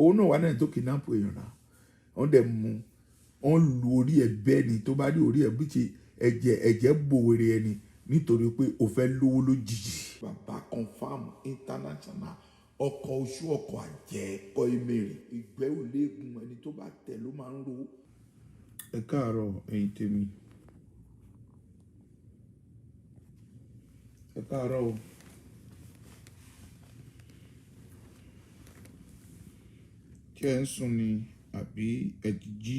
òun náà wà náà tó kidnap èèyàn náà wọ́n dẹ̀ mú wọ́n lu orí ẹ̀ bẹ́ẹ̀ ni tó bá rí orí ẹ̀ bí ti ẹ̀jẹ̀ bòwèrè ẹni nítorí pé ó fẹ́ lówó lójijì. bàbá confam international ọkọ̀ oṣù ọkọ̀ àjẹ́ kọ́ emèrè ìgbẹ́ ò léegun ẹni tó bá tẹ̀ ló máa ń ro. ẹ káàárọ̀ ẹ̀yin tèmi ẹ káàárọ̀ o. kí ẹ ń sùn ni àbí ẹ ti jí?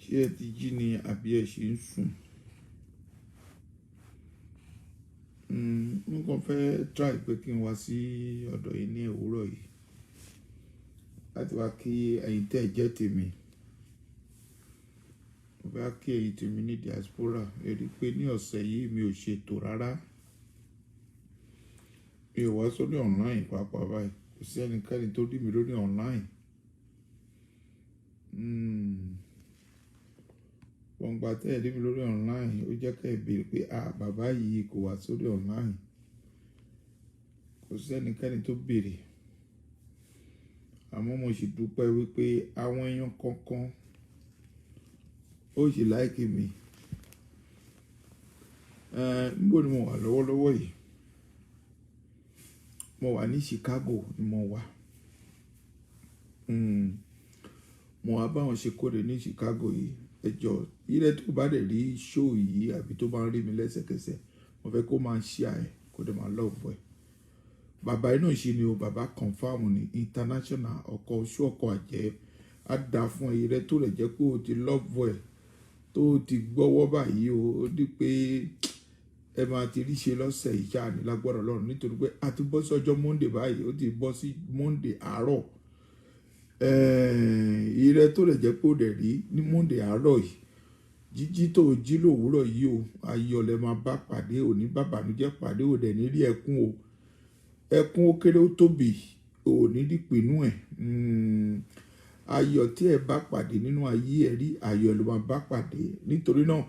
ṣé ẹ ti jí ni àbí ẹ ṣì ń sùn? mo kàn fẹ́ try pé kí n wá sí ọ̀dọ̀ yìí ní òwúrọ̀ yìí láti wá kí ẹ̀yin tẹ́ ẹ jẹ́ tèmi. mo fẹ́ kí ẹ̀yin tèmi ní diaspora ẹ rí i pé ní ọ̀sẹ̀ yìí mi ò ṣètò rárá. mi ò wá sórí online pàápàá báyìí kò sí ẹnikẹ́ni tó rí mi lórí online. wọ́n gba tẹ́ ẹ̀ rí mi lórí online ó jẹ́ ká ẹ béèrè pé bàbá yìí kò wá sórí online. kò sí ẹnikẹ́ni tó béèrè àmọ́ mo sì dúpẹ́ wípé àwọn èèyàn kankan ó sì láìkì mi. níbo ni mo wà lọ́wọ́lọ́wọ́ yìí? mo wà ní Chicago ni mo wà. mo wá báwọn ṣe kóde ní Chicago yìí. ẹjọ́ ilẹ̀ tó bá dẹ̀ rí show yìí àbí tó bá ń rí mi lẹ́sẹ̀kẹsẹ̀ mo fẹ́ kó máa share ẹ̀ kó dẹ̀ máa love ẹ̀. bàbá inú ṣe ni o, bàbá confam ní international ọkọ̀ oṣù ọkọ̀ àjẹ́ á dá fún ẹyẹ rẹ tó rẹ̀ jẹ́ pé o ti love ẹ̀ tó ti gbọ́wọ́ báyìí o. ó di pé ẹ máa ti rí ṣe lọ́sẹ̀ ìṣá ní lágbára Ọlọ́run nítorí pé a ti bọ́ sí ọjọ́ Monday báyìí ó ti bọ́ sí Monday àárọ̀. ìrẹ tó rẹ̀ jẹ́ pé ó dẹ̀ rí ní Monday àárọ̀ yìí jíjí tó jí lòwúrọ̀ yìí o ayọ̀ lẹ máa bá pàdé òní bàbànújẹ́ pàdé ò dẹ̀ ní rí ẹkún o. ẹkún ó kéré ó tóbi ò ní rí pinnu ẹ̀. ayọ̀ tí ẹ bá pàdé nínú ayé ẹ rí ayọ̀ ló máa bá pàdé. nítorí náà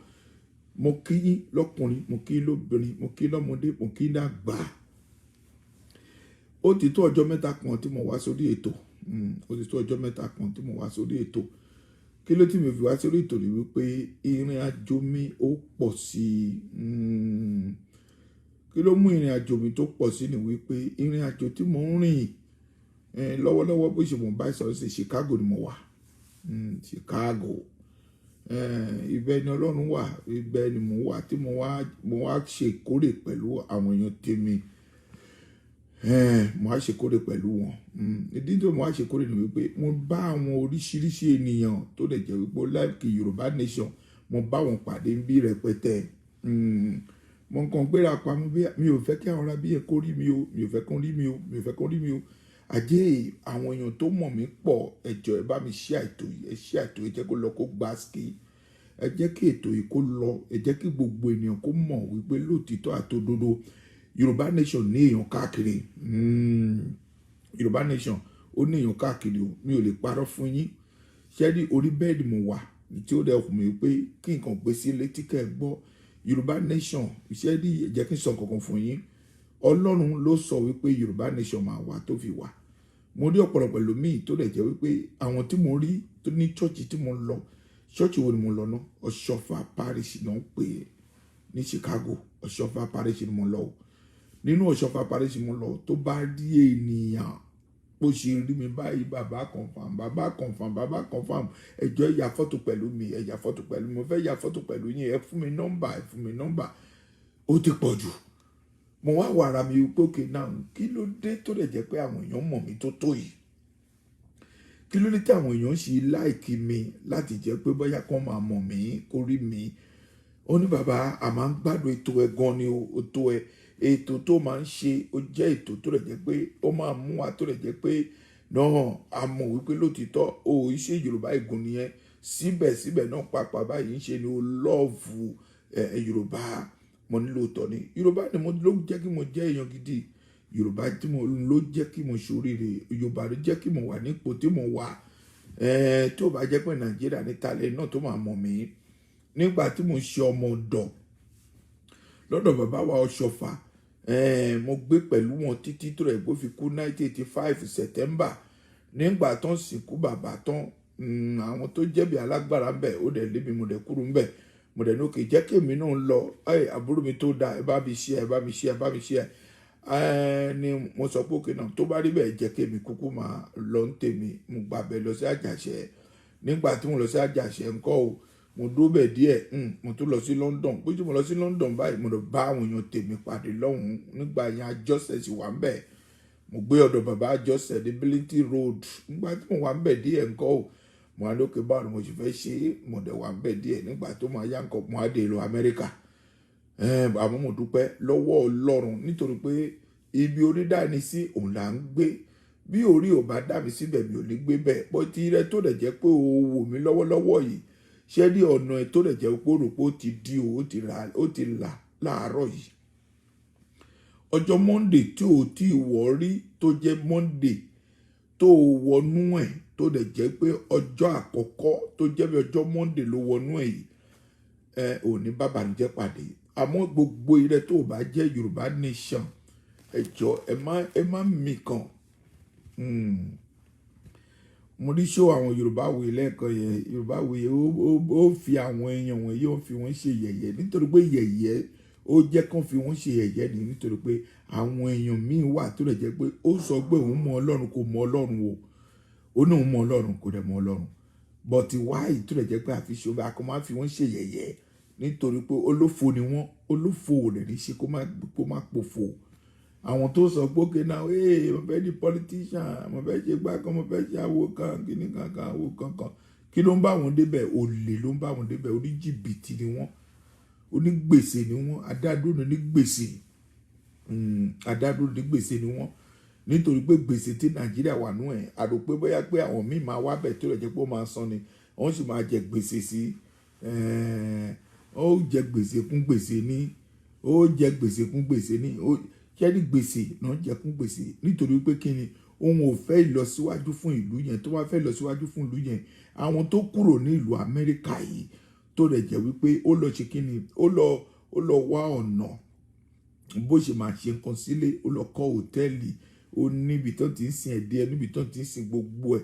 mo kí yín lọ́kùnrin mo kí yín lóbìnrin mo kí yín lọ́mọdé mo kí yín lágbà. ó ti tó ọjọ́ mẹ́ta kan tí mo wá sórí ètò. ó ti tó ọjọ́ mẹ́ta kan tí mo wá sórí ètò. kí ló tí mo fi wá sórí ètò rí wípé ìrìn àjò mi ó pọ̀ sí i. kí ló mú ìrìn àjò mi tó pọ̀ sí ni wípé ìrìn àjò tí mo ń rìn lọ́wọ́lọ́wọ́ bó ṣe mo bá sọ̀rọ̀ sí Chicago ni mo wà. Chicago ibẹ̀ ni Ọlọ́run wà ibẹ̀ ni mo wà tí mo wá ṣe ìkórè pẹ̀lú àwọn èèyàn tèmi. mo wá ṣe ìkórè pẹ̀lú wọn. ìdí tí mo wá ṣe ìkórè ni wípé mo bá àwọn oríṣiríṣi ènìyàn tó lè jẹ́ wípé like Yorùbá nation mo bá wọn pàdé bí rẹpẹtẹ. mo kàn gbéra pa mi ò fẹ́ kí àwọn ará bí yẹn kó rí mi o mi ò fẹ́ kó rí mi o mi ò fẹ́ kó rí mi o. àjẹ́ àwọn èèyàn tó mọ̀ mí pọ̀ ẹ jọ̀ọ́ ẹ bá mi share ètò yìí ẹ share ètò yìí jẹ́ kó lọ kó gbáàsì ẹ jẹ́ kí ètò yìí kó lọ ẹ jẹ́ kí gbogbo ènìyàn kó mọ̀ wípé lóòtítọ́ àtòdodo Yorùbá nation ní èèyàn káàkiri. Yorùbá nation ó ní èèyàn káàkiri o mi ò lè parọ́ fún yín. ṣẹ́rí orí bẹ́ẹ̀dì mo wà tí ó dẹ̀ kù mí pé kí nǹkan gbé sí létí kẹ́ ẹ gbọ́ Yorùbá nation ṣẹ́rí ẹ jẹ́ kí n sọ kankan fún yín. Ọlọ́run ló sọ wípé Yorùbá nation máa wà tó fi wà. mo rí ọ̀pọ̀lọpọ̀ ẹlòmíì tó lè jẹ́ wípé àwọn tí mo rí tó ní chọ́ọ̀chì tí mo lọ chọ́ọ̀chì wo ni mo lọ náà Ọ̀ṣọ́fà parish náà ń pè é ní Chicago Ọ̀ṣọ́fà parish ni mo lọ o. nínú Ọ̀ṣọ́fà parish mo lọ tó bá rí ènìyàn bó ṣe rí mi báyìí bàbá confam ẹjọ́ ẹ ya fọ́tò pẹ̀lú mi ẹ ya fọ́tò pẹ̀lú mi mo fẹ́ ya fọ́tò pẹ̀lú yín ẹ fún mi nọ́mbà ó ti pọ̀ jù. mo wá wàrà mi pé òkè náà kí ló dé tó lè jẹ́ pé àwọn èèyàn mọ̀ mí tó yìí. kí ló dé tí àwọn èèyàn ṣe láìkí mi láti jẹ́ pé bóyá kán máa mọ̀ mí kó rí mi. ó ní bàbá a máa ń gbádùn ètò ẹ gan ni o tó ẹ ètò tó máa ń ṣe ó jẹ́ ètò tó lè jẹ́ pé ó máa mú wa tó lè jẹ́ pé náà a mọ̀ wípé lótìtọ́ o iṣẹ́ Yorùbá ìgùn nìyẹn síbẹ̀síbẹ̀ náà pàápàá báyìí ń ṣe ni o lọ́ọ̀fù Yorùbá mo nílò tọ́ ni Yorùbá ni mo ló jẹ́ kí mo jẹ́ èèyàn gidi Yorùbá tí mo ló jẹ́ kí mo ṣoríire Yorùbá ló jẹ́ kí mo wà nípò tí mo wà tó bá jẹ́ pé Nàìjíríà ní talẹ̀ náà tó máa mọ̀ mí nígbà tí mo ṣe ọmọ ọ̀dọ̀ lọ́dọ̀ bàbá wa Ọ̀ṣọ́fà mo gbé pẹ̀lú wọn títí tó rẹ̀ bó fi kú 1985 September nígbà tán sìnkú bàbá tán àwọn tó jẹ̀bi alágbára ń bẹ̀ ó dẹ̀ lébi mo dẹ̀ kúrò ń bẹ̀ mo dẹ̀ ní òkè jẹ́ kí èmi náà lọ àbúrò mi tó da ẹ bá mi ṣe ni mo sọ pé òkè náà tó bá rí bẹ́ẹ̀ jẹ́ kí èmi kúkú máa lọ ń tèmi mo gbàbẹ̀ lọ sí Àjàṣẹ́ nígbà tí mo lọ sí Àjàṣẹ́ ńkọ́ o mo dúró bẹ̀ díẹ̀ mo tún lọ sí London pé tí mo lọ sí London báyìí mo lọ bá àwọn èèyàn tèmi pàdé lọ́hùn-ún nígbà yẹn Àjọṣẹ́ sì wà ń bẹ̀ mo gbé ọ̀dọ̀ bàbá Àjọṣẹ́ ní Billington Road nígbà tí mo wà ń bẹ̀ díẹ̀ ńkọ́ o mo á lókè báwo ni mo sì fẹ́ ṣe mo dẹ̀ wà ń bẹ̀ díẹ̀ nígbà tó máa yá ńkọ́ mo á dé ìlú Amẹ́ríkà àmọ́ mo dúpẹ́ lọ́wọ́ Ọlọ́run nítorí pé ibi orí dání sí òun là ń gbé bí orí ò bá dá mi síbẹ̀ mi ò ní gbé bẹ́ẹ̀ bọ́ ti rẹ tó dẹ̀ jẹ́ pé o wò mí lọ́wọ́lọ́wọ́ yìí ṣé ní ọ̀nà ẹ̀ tó dẹ̀ jẹ́ pé o rò pé ó ti di ó ti là láàárọ̀ yìí ọjọ́ Monday tí o ti wọ̀ rí tó jẹ́ Monday tó wọnú ẹ̀ tó dẹ̀ jẹ́ pé ọjọ́ àkọ́kọ́ tó jẹ́ bí ọjọ́ Monday ló wọnú ẹ̀ yìí ò ní bàbá ní jẹ́ pàdé àmọ́ gbogbo ire tó o bá jẹ́ Yorùbá nation ẹ jọ̀ọ́ ẹ má mì kàn mo rí ṣó àwọn Yorùbá Wuyi lẹ́ẹ̀kan yẹn Yorùbá Wuyi ó fi àwọn èèyàn wọ̀nyí ó fi wọ́n ṣe yẹ̀yẹ́ nítorí pé yẹ̀yẹ́ ó jẹ́ kán fi wọ́n ṣe yẹ̀yẹ́ ni nítorí pé àwọn èèyàn míì wà tó lè jẹ́ pé ó sọ pé òun mọ Ọlọ́run kò mọ Ọlọ́run o ó ní òun mọ Ọlọ́run kò dẹ̀ mọ Ọlọ́run bọ̀tì wáyé tó lè jẹ́ pé àfi ṣòro àkọ́ máa fi wọ́n ṣe yẹ̀yẹ́ nítorí pé olófo ni wọ́n olófo ò lè ní ṣe kó má pòfo àwọn tó sọ pé òkè náà mo fẹ́ di politician mo fẹ́ ṣe gbá kan mo fẹ́ ṣe àwo kan kíní kankan àwo kankan kí ló ń bá wọn débẹ̀ olè ló ń bá wọn débẹ̀ oníjìbìtì ni wọ́n onígbèsè ni wọ́n adádúró ní gbèsè adádúró ní gbèsè ni wọ́n nítorí pé gbèsè tí Nàìjíríà wà nú ẹ̀ àrò pé bóyá pé àwọn míì máa wá bẹ̀ tó lè jẹ́ pé ó máa san ni wọ́n sì máa jẹ gbèsè sí ó jẹ gbèsè kún gbèsè ní ó jẹ gbèsè kún gbèsè ní kẹ́ni gbèsè náà jẹ́ kún gbèsè nítorí pé kí ni òun ò fẹ́ ìlọsíwájú fún ìlú yẹn tó bá fẹ́ ìlọsíwájú fún ìlú yẹn àwọn tó kúrò ní ìlú Amẹ́ríkà yìí tó rẹ̀ jẹ́ wípé ó lọ ṣe kí ni ó lọ wá ọ̀nà bó ṣe máa ṣe nǹkan sílé ó lọ kọ́ hòtẹ́ẹ̀lì ó níbi tó ti ń sin ẹ̀dẹ́ níbi tó ti ń sin gbogbo ẹ̀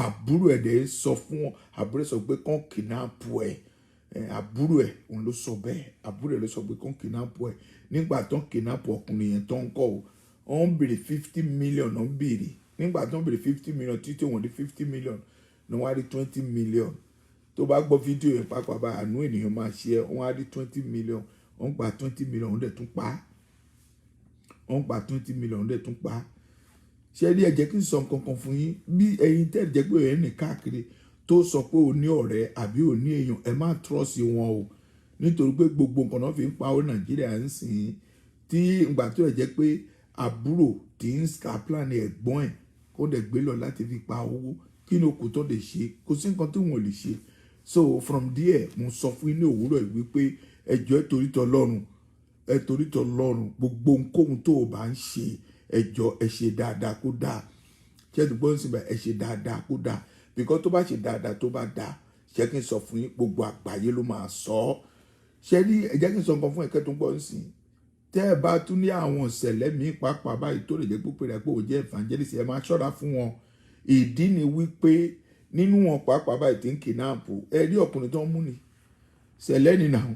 àbúrò ẹ̀ dẹ̀ sọ fún wọn àbúrò ẹ̀ sọ pé kán kìnnáàpù ẹ̀ àbúrò ẹ̀ òun ló sọ bẹ́ẹ̀ àbúrò ẹ̀ ló sọ pé kán kìnnáàpù ẹ̀ nígbà tó ń kìnnáàpù ọkùnrin yẹn tó ń kọ́ ọ ń béèrè 50 million ó ń béèrè nígbà tó ń béèrè 50 million títí wọ́n di 50 million ní wọ́n á rí 20 million tó bá gbọ́ fídíò yẹn pàápàá bá àánú ènìyàn máa ṣe ẹ́ wọ́n á rí 20 million wọ́n gba 20 million wọ́n dẹ̀ tún pa wọ́n gba 20 million wọ́n dẹ̀ tún pa ṣé rí ẹ jẹ́ kí n sọ nǹkan kan fún yín bí ẹ̀yin tẹ́ jẹ́ pé ẹ̀ ní káàkiri tó sọ pé o ní ọ̀rẹ́ àbí o ní èèyàn ẹ má trọ́ọ̀sì wọn o nítorí pé gbogbo nǹkan náà fi ń pa ó Nàìjíríà ń sìn tí ìgbà tó rẹ̀ jẹ́ pé àbúrò tí ń scaplan ẹ̀gbọ́n ẹ̀ kó dẹ̀ gbé lọ láti fi pa owó kí ni okùn tó lè ṣe kò sí nǹkan tí wọ́n lè ṣe so from there mo sọ fún yín ní òwúrọ̀ yìí wípé ẹjọ́ ẹ torí tọlọ́run gbogbo ohunkóhun tó o bá ń ṣe ẹjọ́ ẹ ṣe dáadáa kó dáa ṣé ti gbọ́n síbẹ̀ ẹ ṣe dáadáa kó dáa because tó bá ṣe dáadáa tó bá dáa ṣé kí n sọ fún yín gbogbo àgbáyé ló máa sọ ọ́ ṣé rí ẹ jẹ́ kí n sọ nǹkan fún ẹ̀kẹ́ tó ń gbọ́ nísìn tẹ́ ẹ bá tún ní àwọn ìṣẹ̀lẹ̀ míì pàápàá báyìí tó lè jẹ́ pé rẹ̀ pé ò jẹ́ evangelist ẹ máa ṣọ́ra fún wọn ìdí ni wípé nínú wọn pàápàá báyìí tí ń kidnap ẹ rí ọkùnrin tó ń mú ni ṣẹlẹ̀ ni náà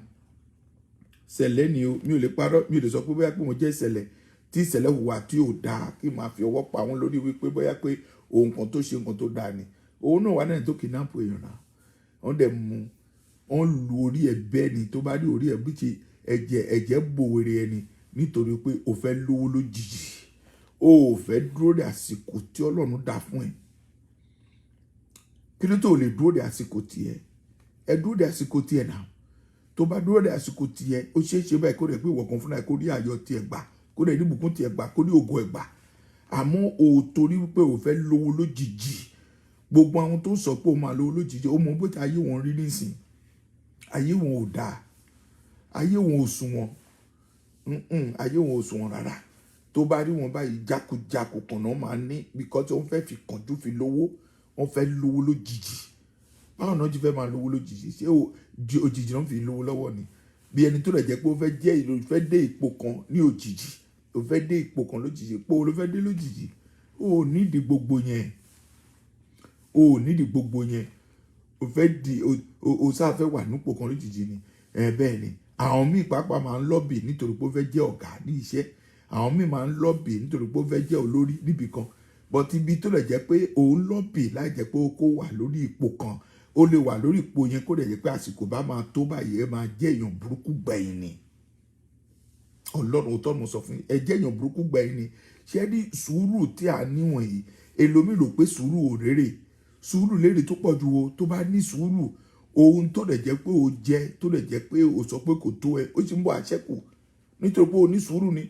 ṣẹlẹ̀ ni o mi ò lè parọ́ mi ò lè sọ pé bóyá pé mo jẹ́ ìṣẹ̀lẹ̀ tí ìṣẹ̀lẹ̀ hùwà tí ò dáa kí n máa fi ọwọ́ pa wọn lórí wípé bóyá pé ohun kan tó ṣe nǹkan tó dáa ni òun náà wà náà tó kidnap èèyàn náà wọ́n dẹ̀ mú wọ́n lu orí ẹ̀ bẹ́ẹ̀ ni tó bá rí orí ẹ̀ bí ti ẹ̀jẹ̀ bò wèrè ẹni nítorí pé o fẹ́ lówó lójijì o ò fẹ́ dúró de àsìkò tí Ọlọ́run dá fún ẹ kí ló tó lè dúró de àsìkò tiẹ̀ ẹ dúró de àsìkò tiẹ̀ náà tó bá dúró de àsìkò tiẹ̀ ó ṣeé ṣe báyìí kó rẹ̀ pé ìwọ kan fúnra ẹ kó rí ayọ̀ tiẹ̀ gbà kó rẹ̀ rí ìbùkún tiẹ̀ gbà kó rí ògo ẹ̀ gbà àmọ́ o torí wípé o fẹ́ lówó lójijì gbogbo àwọn tó sọ pé o máa lówó lójijì ó mọ bó ti ayé wọn rí nísìn ayé wọn ò dáa ayé wọn ò sunwọ̀n ayé wọn ò sunwọ̀n rárá tó bá rí wọn báyìí jákujàku kan náà máa ní because wọ́n fẹ́ fi kánjú fi lówó wọ́n fẹ́ lówó lójijì báwọn náà jí fẹ́ máa lówó lójijì ṣé òjijì náà fi lówó lọ́wọ́ ni bí ẹni tó rẹ̀ jẹ́ pé ó fẹ́ jẹ́ ìlú fẹ́ dé ipò kan ní òjijì o fẹ́ dé ipò kan lójijì pé o ló fẹ́ dé lójijì o nídìí gbogbo yẹn o nídìí gbogbo yẹn o fẹ́ di o sáà fẹ́ wà nípò kan lójijì ni bẹ́ẹ̀ ni àwọn míì pàápàá máa ń lọ́bì nítorí pé ó fẹ́ jẹ́ ọ̀gá ní iṣẹ́ àwọn míì máa ń lọ́bì nítorí pé ó fẹ́ jẹ́ olórí níbì kan but ibi tó lè jẹ́ pé òun lọ́bì láì jẹ́ pé ó kó wà lórí ipò kan ó lè wà lórí ipò yẹn kó lè jẹ́ pé àsìkò bá máa tó báyìí ẹ máa jẹ́ èèyàn burúkú gbẹ̀yìn ni ọlọ́run tó mọ̀ sọ fún yín ẹ jẹ́ èèyàn burúkú gbẹ̀yìn ni ṣé ní sùúrù tí a níwọ̀n yìí èlòmí rò pé sùúrù ò rérè sùúrù lérè tó pọ̀ ju o tó bá ní sùúrù ohun tó lè jẹ́ pé o jẹ tó lè jẹ́ pé o sọ pé kò tó ẹ ó sì ń bọ̀ àṣẹ́kù nítorí pé o ní sùúrù ni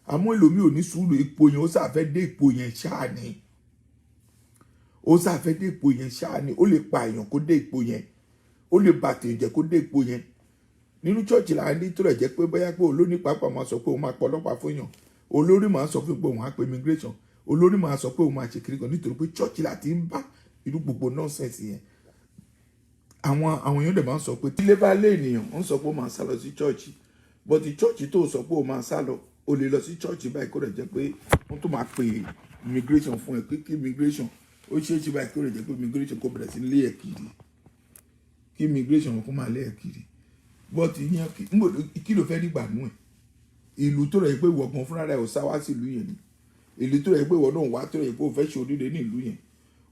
àmọ́ èlòmí ò ní sùúrù ipò yẹn ó sàfẹ́ dé ipò yẹn ṣáà ni ó sàfẹ́ dé ipò yẹn ṣáà ni ó lè pa èèyàn kó dé ipò yẹn ó lè bà tèèyàn jẹ́ kó dé ipò yẹn nínú chọ́ọ̀chì là ń ní tó lè jẹ́ pé bóyá pé olórí pàápàá máa sọ pé òun máa pọ̀ ọlọ́pàá fún èèyàn olórí máa sọ fún pé òun á pe immigration olórí máa sọ pé òun máa ṣe kiri kan nítorí pé chọ́ọ̀chì là ti ń bá irú gbogbo nọ́ọ̀sẹ̀nsì yẹn àwọn èèyàn dẹ̀ máa ń sọ pé tílé bá lé ènìyàn wọ́n sọ pé ó máa sá lọ sí chọ́ọ̀chì but chọ́ọ̀chì tó sọ pé ó máa sá lọ ó lè lọ sí chọ́ọ̀chì báyìí kó lè jẹ́ pé wọ́n tó máa pe immigration fún ẹ pé kí immigration ó ṣeé ṣe báyìí kó lè jẹ́ pé immigration kó bẹ̀rẹ̀ sí lé ẹ̀ kiri kí immigration kó máa lé ẹ̀ kiri but ìyẹn kí ló fẹ́ nígbà nú ẹ̀ ìlú tó rẹ̀ pé ìwọ gan fúnra rẹ̀ ò sá wá sí ìlú yẹn ni ìlú tó rẹ̀ pé ìwọ náà wá tó rẹ̀ pé ò fẹ́ ṣe oríire ní ìlú yẹn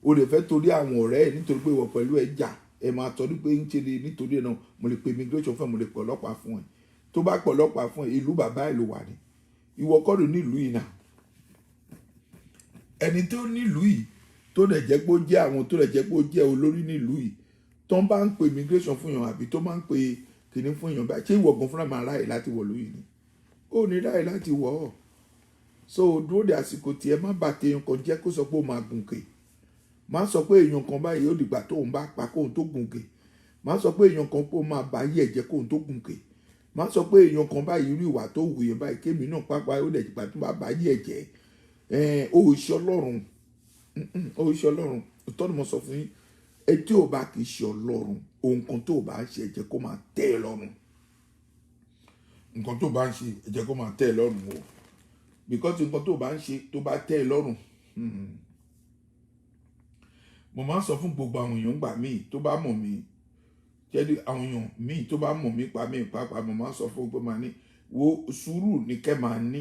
o lè fẹ́ torí àwọn ọ̀rẹ́ ẹ̀ nítorí pé ìwọ pẹ̀lú ẹ̀ jà ẹ̀ máa tọ́jú pé ń ṣe lè nítorí ẹ̀ náà mo lè pe immigration fún ẹ̀ mo lè pè ọlọ́pàá fún ẹ̀ tó bá pè ọlọ́pàá fún ẹ̀ ìlú bàbá ẹ̀ ló wà ní ìwọ kọ́ ló ní ìlú yìí náà ẹni tó ní ìlú yìí tó lè jẹ́ pé ó jẹ́ àwọn tó lè jẹ́ pé ó jẹ́ olórí ní ìlú yìí tó ń bá ń pe immigration fún yàn àbí tó máa ń pe kìnní fún yàn báyìí ṣé ìwọ gan fúnra máa ráyè láti wọ̀ lóyìn ni ó ní ráyè láti wọ̀ ọ́ so dúró de àsìkò tiẹ̀ má bà tèèyàn kan jẹ́ kó sọ pé ó máa gùnkè má sọ pé èèyàn kan báyìí ó dìgbà tóun bá pa kóun tó gùnkè má sọ pé èèyàn kan pé ó máa bá yí ẹ̀jẹ̀ kóun tó gùnkè má sọ pé èèyàn kan báyìí irú ìwà tó wù yẹn báyìí kémi náà pápá ó lè dìgbà tó bá yí ẹ̀jẹ̀ ó ṣe ọlọ́run ó ṣe ọlọ́run òtọ́ ni mo sọ fún yín ẹ tí ò bá kì í ṣe ọlọ́run ohun kan tó bá ń ṣe ẹ jẹ́ kó máa tẹ́ ẹ lọ́rùn nǹkan tó bá ń ṣe ẹ jẹ́ kó máa tẹ́ ẹ lọ́rùn o because nǹkan tó bá ń ṣe tó bá tẹ́ ẹ lọ́rùn mo máa ń sọ fún gbogbo àwọn èèyàn gbà míì tó bá mọ̀ mí jẹ́dí àwọn èèyàn míì tó bá mọ̀ mí pa mí pàápàá mo máa ń sọ fún gbogbo máa ní wo sùúrù ní kẹ́ máa ní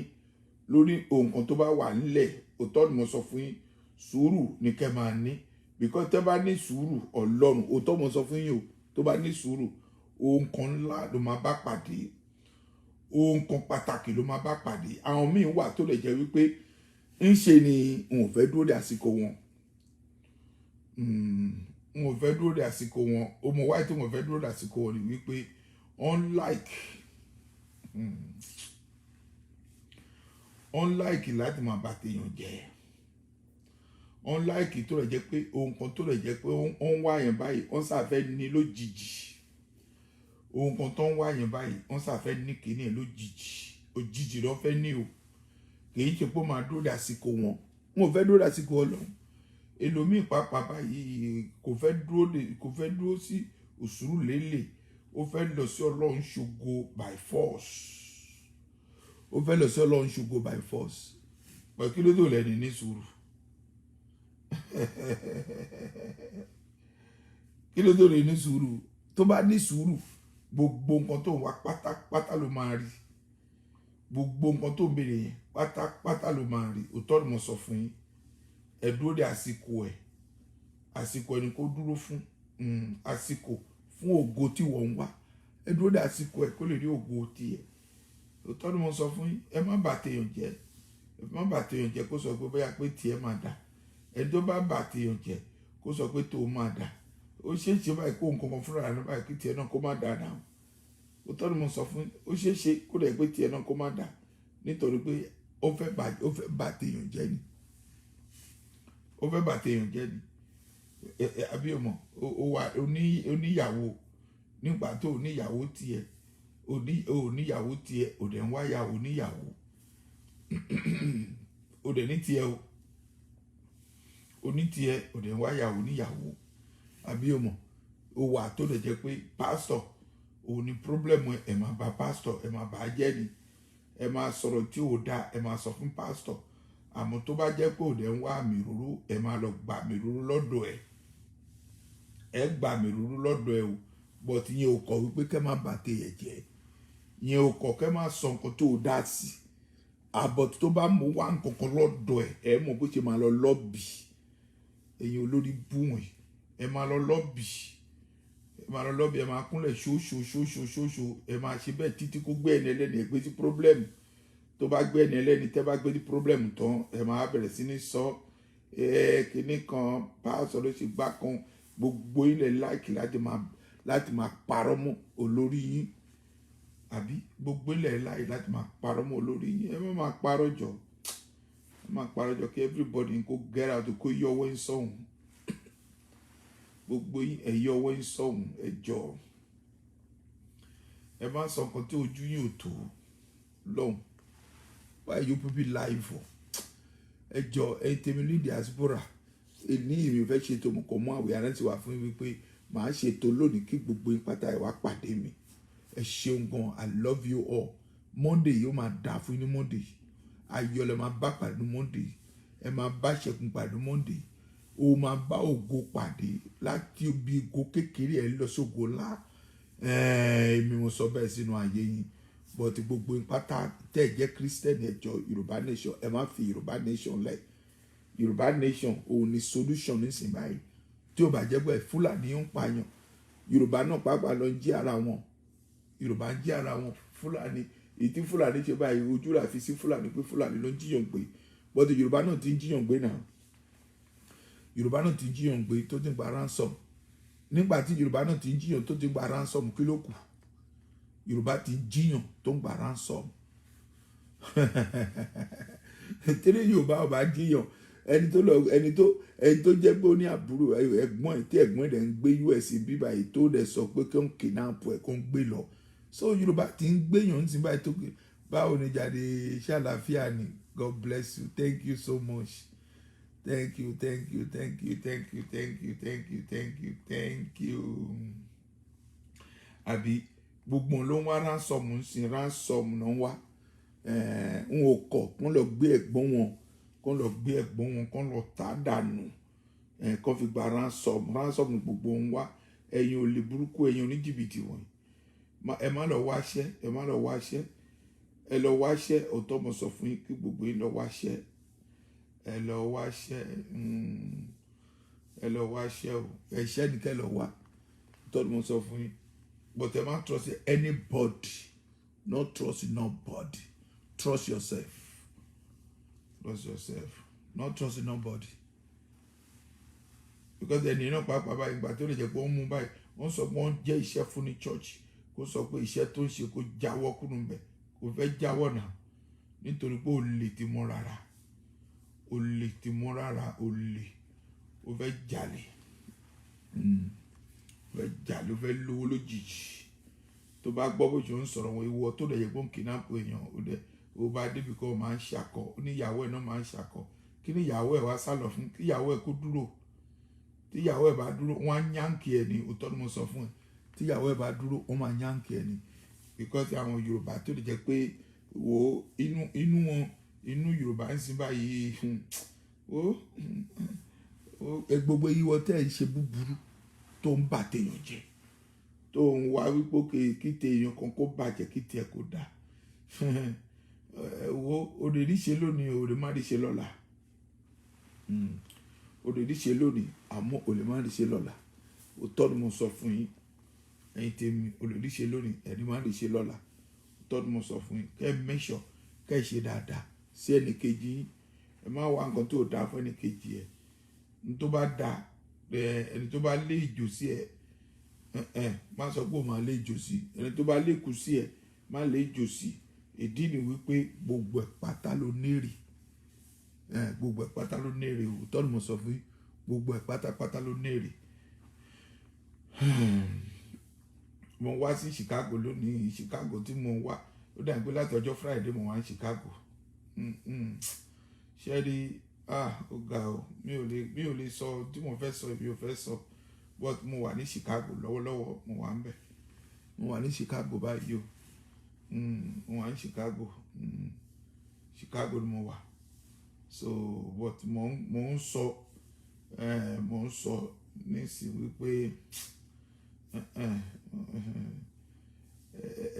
lórí ohun kan tó bá wà nílẹ̀ òótọ́ ni mo sọ fún yín sùúrù ní kẹ́ máa ní because tẹ́ bá ní sùúrù ọlọ́run òótọ́ mo sọ fún yín o tó bá ní sùúrù ohun kan ńlá ló máa bá pàdé ohun kan pàtàkì ló máa bá pàdé àwọn míì wà tó lè jẹ́ wípé ń ṣe ni n ò fẹ́ dúró de àsìkò wọn n ò fẹ́ dúró de àsìkò wọn o mọ̀ wáyé tó n ò fẹ́ dúró de àsìkò wọn ni wípé unlike láti máa bà tèèyàn jẹ́ unlike tó lè jẹ́ pé ohun kan tó lè jẹ́ pé ó ń wá yẹn báyìí wọ́n sàfẹ́ ní lójijì ohun kan tó ń wá yẹn báyìí wọ́n sàfẹ́ ní kíní ẹ̀ òjijì ló fẹ́ ní o kìí ṣe pé ó máa dúró de àsìkò wọn ò fẹ́ dúró de àsìkò ọlọ́run ẹlòmíì pàápàá báyìí kò fẹ́ dúró sí òṣùrù lélẹ̀ ó fẹ́ lọ sí ọlọ́run ṣògo by force ó fẹ́ lọ sí ọlọ́run ṣògo by force pẹ̀lú kí ló tó lẹ́ni ní sùúrù kí ló tó lè ní sùúrù tó bá ní sùúrù gbogbo nǹkan tó ń wá pátápátá ló máa rí gbogbo nǹkan tó ń béèrè yẹn pátápátá ló máa rí òótọ́ ni mo sọ fún yín ẹ dúró de àsìkò ẹni kó dúró fún àsìkò fún ògo tí wọ́n ń wá ẹ dúró de àsìkò ẹ kó lè rí ògo tiẹ̀ òótọ́ ni mo sọ fún yín ẹ má bà tèèyàn jẹ́ kó sọ pé bóyá pé tiẹ̀ máa dà ẹni tó bá bà tèèyàn jẹ́ kó sọ pé tó máa dà ó ṣeé ṣe báyìí kó nǹkan kan fúnra rẹ̀ báyìí kí tiẹ̀ náà kó má dà náà òótọ́ ni mo sọ fún yín ó ṣeé ṣe kó lè pé tiẹ̀ náà kó má dà nítorí pé ó fẹ́ bà tèèyàn jẹ́ ni ó fẹ́ bà tèèyàn jẹ́ ni àbí ọmọ ó wà oníyàwó nígbà tó oníyàwó tiẹ̀ oníyàwó tiẹ̀ ò dẹ̀ ń wáyà oníyàwó ò dẹ̀ ní tiẹ̀ o oní tiẹ̀ ò dẹ̀ ń wáyà oníyàwó àbí ọmọ ó wà tó lè jẹ́ pé pásítọ̀ òun ni pírọ́blẹ́mù ẹ̀ máa bà pásítọ̀ ẹ̀ máa bà á jẹ́ ni ẹ máa sọ̀rọ̀ tí ò dáa ẹ máa sọ fún pásítọ̀, àmọ́ tó bá jẹ́ pé òde ń wá àmì òróró ẹ máa lọ gba àmì òróró lọ́dọ̀ ẹ gba àmì òróró lọ́dọ̀ ẹ o, but yẹn ò kọ̀ wípé kẹ́ máa bà tèèyàn jẹ́, yẹn ò kọ̀ kẹ́ máa sọ nǹkan tó dá sí, àbọ̀ tó bá mú wá nǹkan kan lọ́dọ̀ ẹ mọ̀ bó ṣe máa lọ lọ́bì, ẹ̀yin olórí búwọ̀n ẹ máa lọ lọ́bì, ẹ máa kúnlẹ̀ ṣóṣó ẹ máa ṣe bẹ́ẹ̀ títí kó gbé ẹni ẹlẹ́ni ẹ gbé sí pírọ́blẹ́mù, tó bá gbé ẹni ẹlẹ́ni tẹ́ bá gbé sí pírọ́blẹ́mù tán ẹ máa bẹ̀rẹ̀ sí ní sọ kíní kan pásọ ló ṣe gbá kan, gbogbo ilẹ̀ láìkì láti máa parọ́ mọ́ olórí yín, àbí gbogbo ilẹ̀ láì láti máa parọ́ mọ́ olórí yín, ẹ má máa parọ́ jọ, kí everybody kó get out kó yọ ọwọ́ ń sọ̀hún, gbogbo yín ẹ yọ ọwọ́ ń sọ̀hún ẹ jọ, ẹ má sọ nǹkan tí ojú yín ò tó lọ́hùn, why you people lie for, ẹ jọ ẹ tèmi ní diaspora ní ìrìn fẹ́ ṣètò mo kọ̀ mọ́ àwẹ̀ arántí wà fún mi wípé màá ṣètò lónìí kí gbogbo yín pátá ẹ wá pàdé mi, ẹ ṣeun gan, I love you all. Monday yóò máa dà fún ní Monday, ayọ̀ lẹ máa bá pàdé Monday, ẹ máa bá ṣẹkùn pàdé Monday, o máa bá ògo pàdé láti bí ògo kékeré ẹ lọ sógo ńlá, èmi mo sọ bẹ́ẹ̀ sínú ayé yín, but gbogbo yín pátá tẹ́ ẹ jẹ́ Christian ẹ jọ Yorùbá nation, ẹ má fi Yorùbá nation lẹ̀, Yorùbá nation òun ni solution nísìnyí báyìí, tí ó bá jẹ́ pé Fúlàní ń pààyàn, Yorùbá náà pàápàá lọ ń jí ara wọn, Yorùbá ń jí ara wọn, Fúlàní èyí tí Fúlàní ṣe báyìí ojú rà fi sí Fúlàní pé Fúlàní ló ń jíyàn gbé, but Yorùbá náà ti ń jíyàn gbé náà, Yorùbá náà ti ń jíyàn gbé tó ti ń gba ransom, nígbà tí Yorùbá náà ti ń jíyàn tó ti ń gba ransom kí ló kù, Yorùbá ti ń jíyàn tó ń gba ransom tẹ́lẹ̀ Yorùbá ò bá jíyàn ẹni tó jẹ́ pé ó ní àbúrò ẹ̀gbọ́n tí ẹ̀gbọ́n rẹ̀ ń gbé US bíbá yìí tó dẹ̀ sọ pé kí wọ́n kidnap ẹ̀ kó ń gbé lọ, so Yorùbá ti ń gbéyàn ní báyìí tó kí báwo ni jáde ṣàlàáfíà ni, God bless you, thank you so much, thank you àbí gbogbo ló ń wá ransom ń sin ransom náà wá n ò kọ̀ kó lọ gbé ẹ̀gbọ́n wọn kó lọ tá dànù kó fi gba ransom ní gbogbo ń wá, ẹ̀yin olè burúkú ẹ̀yin oníjìbìtì wọ̀nyí, ẹ má lọ wáṣẹ́, ẹ lọ wáṣẹ́ ọ̀tọ̀ mo sọ fún yín kí gbogbo yín lọ wáṣẹ́, ẹ lọ wáṣẹ́ o, ẹ̀ṣẹ́ ni kẹ́ lọ wá, ọ̀tọ̀ mo sọ fún yín, but ẹ má trust anybody, no trust nobody, trust yourself, not trust nobody, because ẹni náà pàápàá báyìí ìgbà tó lè jẹ́ pé wọ́n mú báyìí wọ́n sọ pé wọ́n jẹ́ iṣẹ́ fún ní church, kó sọ pé iṣẹ́ tó ń ṣe kó jáwọ́ kúrò ń bẹ̀, kò fẹ́ jáwọ́ náà nítorí pé olè ti mọ́ rárá, ó fẹ́ jalè, ó fẹ́ lówó lójijì, tó bá gbọ́ bó ṣe ń sọ̀rọ̀ wọn ìwọ tó lè yẹ kó ń kidnap èèyàn ó bá débi kó máa ń ṣakọ, ó ní ìyàwó ẹ̀ náà máa ń ṣakọ, kí ni ìyàwó ẹ̀ wá sálọ fún, kí ìyàwó ẹ̀ kó dúró, tí ìyàwó ẹ̀ bá dúró wọ́n á yáǹkì ẹ̀ ní, òótọ́ ni mo sọ fún ẹ, tí ìyàwó ẹ̀ bá dúró wọ́n máa yáǹkì ẹ̀ ní, because àwọn Yorùbá tó lè jẹ́ pé wo inú Yorùbá ń sin báyìí gbogbo ìwọ tẹ́ ẹ̀ ń ṣe búburú tó ń bà téèyàn jẹ́, tó ń wá wípé kí téèyàn kan kó bàjẹ́ kí tiẹ̀ kó dà o lè rí ṣe lónìí o lè má rí ṣe lọ́la, o lè rí ṣe lónìí àmọ́ o lè má rí ṣe lọ́la, òótọ́ ni mo sọ fún yín ẹ̀yin tèmi, o lè rí ṣe lónìí ẹni má rí ṣe lọ́la, òótọ́ ni mo sọ fún yín, kẹ́ ẹ make sure kẹ́ ẹ ṣe dáadáa sí ẹnì kejì yín, ẹ má wá nǹkan tó dáa fún ẹnì kejì ẹ, ní tó bá dáa ẹni tó bá lé ìjò sí ẹ má sọ pé o máa lé ìjò sí, ẹni tó bá lé kù sí ẹ má lé ìjò sí, ìdí ni wípé gbogbo ẹ̀ pátá ló nírè, gbogbo ẹ̀ pátá ló nírè, òótọ́ ni mo sọ fún yín, gbogbo ẹ̀ pátápátá ló nírè. Mo wá sí Chicago lónìí, Chicago tí mo wá ó dà pé láti ọjọ́ Friday mo wá ní Chicago, ṣé rí ó ga o, mi ò lè sọ tí mo fẹ́ sọ ibi ò fẹ́ sọ, but mo wà ní Chicago lọ́wọ́lọ́wọ́, mo wà ń bẹ̀, mo wà ní Chicago báyìí o, mo wà ní Chicago, Chicago ni mo wà. So but mo ń sọ nísìnyí wípé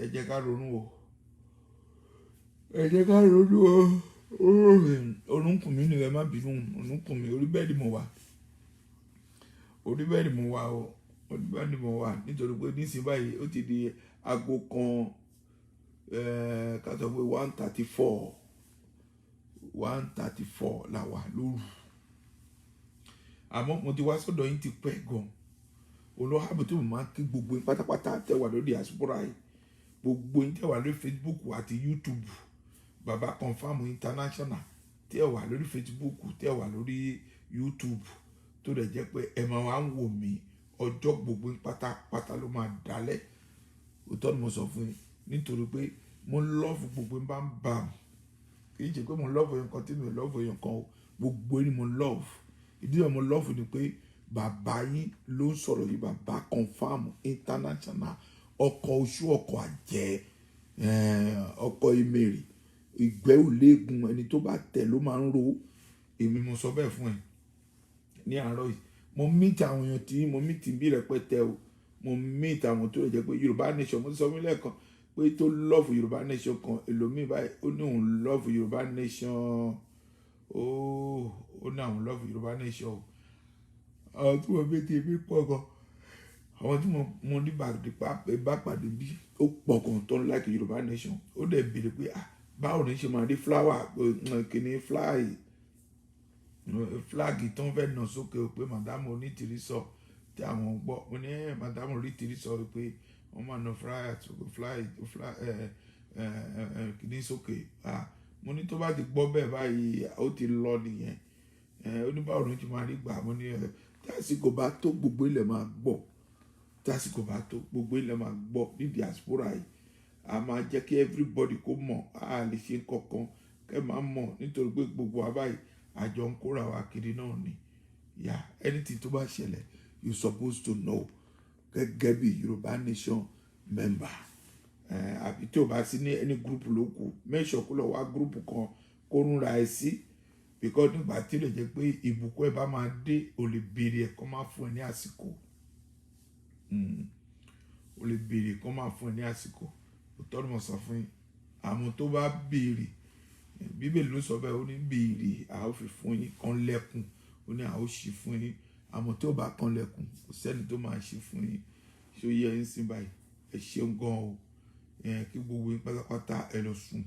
ẹ jẹ́ ká ronú o. Ẹ jẹ́ ká ronú o. Orúnkún mi ni ẹ má bínú, orúnkún mi, orí bẹ́ẹ̀dì mo wà. Orí bẹ́ẹ̀dì mo wà o. Orí bẹ́ẹ̀dì mo wà nítorí pé nísìnyí báyìí ó ti di aago kan ká sọ pé 1:34 la wà lóru. Àmọ́ mo ti wá sọ́dọ̀ yín ti pẹ́ gan. Olóhàbò tí mo máa ń kí gbogbo yín pátápátá tẹ́ wà lórí diaspora yìí, gbogbo yín tẹ́ wà lórí Facebook àti YouTube, Baba Confirm International tẹ́ wà lórí Facebook, tẹ́ wà lórí YouTube, tó dẹ̀ jẹ́ pé ẹ máa wá ń wò mí ọjọ́ gbogbo yín pátápátá ló máa dálẹ̀. Òótọ́ ni mo sọ fún yín nítorí pé mo love gbogbo yín bá ń bà mí. Kì í ṣe pé mo love èèyàn kan tí mi ò love èèyàn kan o, gbogbo yín ni mo love. Ìdí tí mo love ni pé bàbá yín ló ń sọ̀rọ̀ yìí, Baba Confirm International, ọkọ̀ oṣù, ọkọ̀ àjẹ́, ọkọ̀ ìmèrè, ìgbẹ́ òléegun, ẹni tó bá tẹ̀ ló máa ń ro. Èmi mo sọ bẹ́ẹ̀ fún ẹ ní àárọ̀ yìí. Mo meet àwọn èèyàn tí mo meet bí rẹpẹtẹ o. Mo meet àwọn tó lè jẹ́ pé Yorùbá nation, mo ti sọ fún ilé ẹ̀kan pé tó love Yorùbá nation kan, ẹlòmíì báyìí ó ní òun love Yorùbá nation. Ó ní àwọn love Yorùbá nation o. Àwọn tí mo meet bí pọ̀ gan. Àwọn tí mo ní bá pàdé bí ó pọ̀ gan tó ń like Yorùbá nation. Ó dẹ̀ béèrè pé báwo ni ṣe máa rí flower kìíní flag tó ń fẹ́ nà sókè o, pé madam onítìrí sọ tí àwọn gbọ́. Mo ní madam onítìrí sọ pé wọ́n máa nà kìíní sókè. Mo ní tó bá ti gbọ́ bẹ́ẹ̀ báyìí ó ti lọ nìyẹn. Ó ní báwo ni ṣe máa rí gbà. Mo ní tí àsìkò bá tó gbogbo ilẹ̀ máa gbọ́. Tí àsìkò bá tó gbogbo ilẹ̀ máa gbọ́ ní diaspora yìí. A máa jẹ́ kí everybody kó mọ̀, a lè ṣe kankan kẹ́ máa mọ̀ nítorí pé gbogbo wa báyìí àjọ ń kóra wa kiri náà ni. Anything tó bá ṣẹlẹ̀ you supposed to know gẹ́gẹ́ bí Yorùbá nation member. Àbí tí o bá sí ní any group ló kù, make sure kó lọ wá group kan kó rúnra ẹ sí. Because nígbà tí lè jẹ́ pé ìbùkún ẹ bá máa dé, o lè béèrè ẹ̀ kó máa fún ẹ ní àsìkò. O lè béèrè kó máa fún ẹ ní àsìkò. Òótọ́ ni mo sọ fún yín. Àmọ́ tó bá béèrè, Bíbélì ló sọ bẹ́ẹ̀, ó ní béèrè a ó fi fún yín, kànlẹ̀kùn ó ní a ó ṣí fún yín. Àmọ́ tí ó bá kànlẹ̀kùn kò sẹ́ni tó máa ṣí fún yín. Ṣé ó yẹ yín sí báyìí? Ẹ ṣeun gan o. Kí gbogbo yín pátápátá ẹ lọ sùn.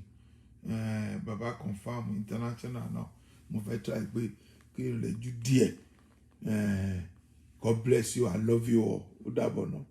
Baba Confirm International náà mo fẹ́ try pé kí n rẹ̀ ju díẹ̀. God bless you, I love you all. Ó dàbọ̀ náà.